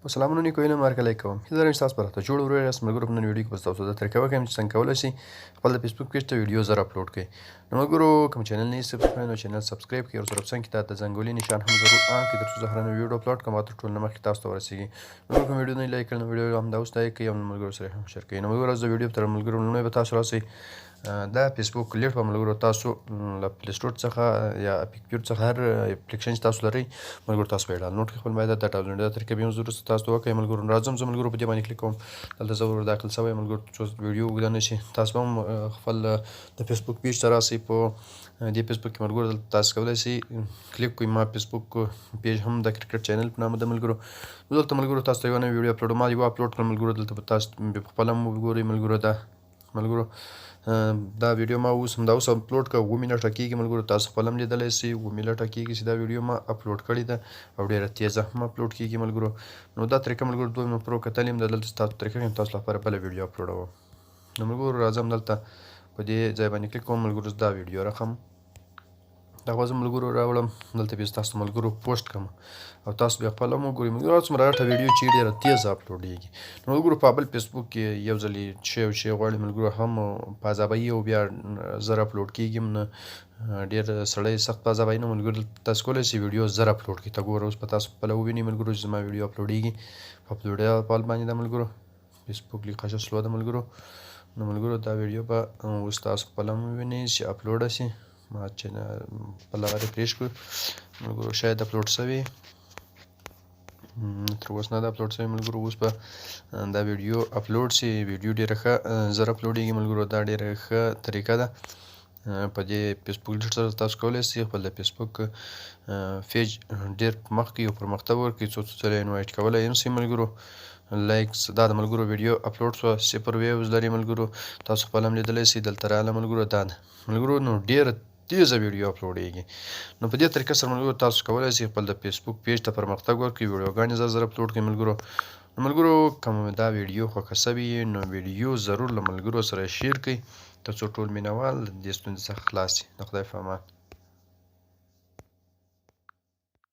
په سلامونه نیکو علم هرکلی کوم هیله لرم چې تاسو به راته جوړ ورور یاست ملګرو په نن ویډیو کې به تاسو ته طریقه وښیم چې څنګه کولی شئ خپل د فیسبوک پیج ته ویډیو زر اپلوډ کړئ نو ملګرو کوم چینل نه یې سبسکرایب نو چینل سبسکرایب کړئ او سره په څنګ کې د زنګولي نشان هم ضرور آن کړئ تر څو زه هره نوې ویډیو اپلوډ کړم او تر ټولو نه مخکې تاسو ته ورسیږي ملګرو کوم ویډیو نه لایک کړل نو ویډیو همدا اوس لایک کړئ او ملګرو سره هم شیر کړئ نو ملګرو د ویډیو تر ملګرو لومړی به تاسو راسئ دا فیسبوک لیډ په ملګرو تاسو له پلی سټور څخه یا اپیک څخه هر اپلیکیشن چې تاسو لرئ ملګرو تاسو به یې ډاونلوډ کړئ خپل باید د ډاونلوډ د طریقې به هم ضرور تاسو ته وکړئ ملګرو راځم زه ملګرو په دې باندې کلیک کوم دلته زه ور داخل شوی ملګرو څو ویډیو اوږده نه شي تاسو به هم خپل د فیسبوک پیج ته راسئ په دې فیسبوک کې ملګرو دلته تاسو کولی شئ کلیک کړئ ما فیسبوک پیج هم د کرکټ چینل په نامه ده ملګرو دلته ملګرو تاسو ته یو نوی ویډیو اپلوډ ما یو اپلوډ کړم ملګرو دلته به تاسو په خپله هم وګورئ ملګرو ملګرو دا ویډیو ما اوس اپلوډ کړه 7 منټه کېږي ملګرو تاسو خپل هم لیدلی شئ 7 منټه کېږي چې دا ویډیو ما اپلوډ کړې ده او ډېره تیزه هم اپلوډ کېږي ملګرو نو دا طریقه ملګرو 2 منټ پرو کتل یم دلته تاسو طریقه یم تاسو لپاره بله ویډیو اپلوډوم نو ملګرو راځم دلته په دې ځای باندې کلیک کوم ملګرو دا ویډیو راخم دا خو زه ملګرو راوړم دلته بیا تاسو ملګرو پوسټ کړم او تاسو بیا خپله هم وګورئ ملګرو څومره غټه ویډیو چې ډېره تیزه اپلوډېږي نو ملګرو په بل فیسبوک کې یو ځل چې شی غواړئ ملګرو هم په عذابوي او بیا زر اپلوډ کېږي هم نه ډېر سړی سخت په عذابوي نه ملګرو تاسو کولی شئ ویډیو زر اپلوډ کړئ ته ګوره اوس په تاسو خپله ووینئ ملګرو چې زما ویډیو اپلوډېږي په اپلوډ پال باندې ده ملګرو فیسبوک لیکه سلو ده ملګرو نو ملګرو دا ویډیو به اوس تاسو خپله هم ووینئ چې اپلوډه شي ما چې خپل هغه ریفریش کړو ملګرو شاید اپلوډ شوی تر اوسه نه ده اپلوډ شوی ملګرو اوس به دا ویډیو اپلوډ شي ویډیو ډېره ښه زر اپلوډېږي ملګرو دا ډېره ښه طریقه ده په دې فیسبوک لیډ سره تاسو کولی شئ خپل د فیسبوک پیج ډېر مخکې او پرمختګ ورکړئ څو ځله انوایټ کولی هم شئ ملګرو لایکس دا د ملګرو ویډیو اپلوډ شوه 0 ویوز لري ملګرو تاسو خپل هم لیدلی شئ دلته راغله ملګرو دا ده ملګرو نو ډېره تیزه ویډیو اپلوډېږي نو په دې طریقه سره ملګرو تاسو کولی شئ خپل د فیسبوک پیج ته پرمختګ ورکړئ ویډیوګانې زر اپلوډ کړئ ملګرو نو ملګرو که مو دا ویډیو خوښه شوې نو ویډیو ضرور له ملګرو سره شیر کړئ تر څو ټول مینه وال د دې ستونزې څخه خلاص شي د خدای په امان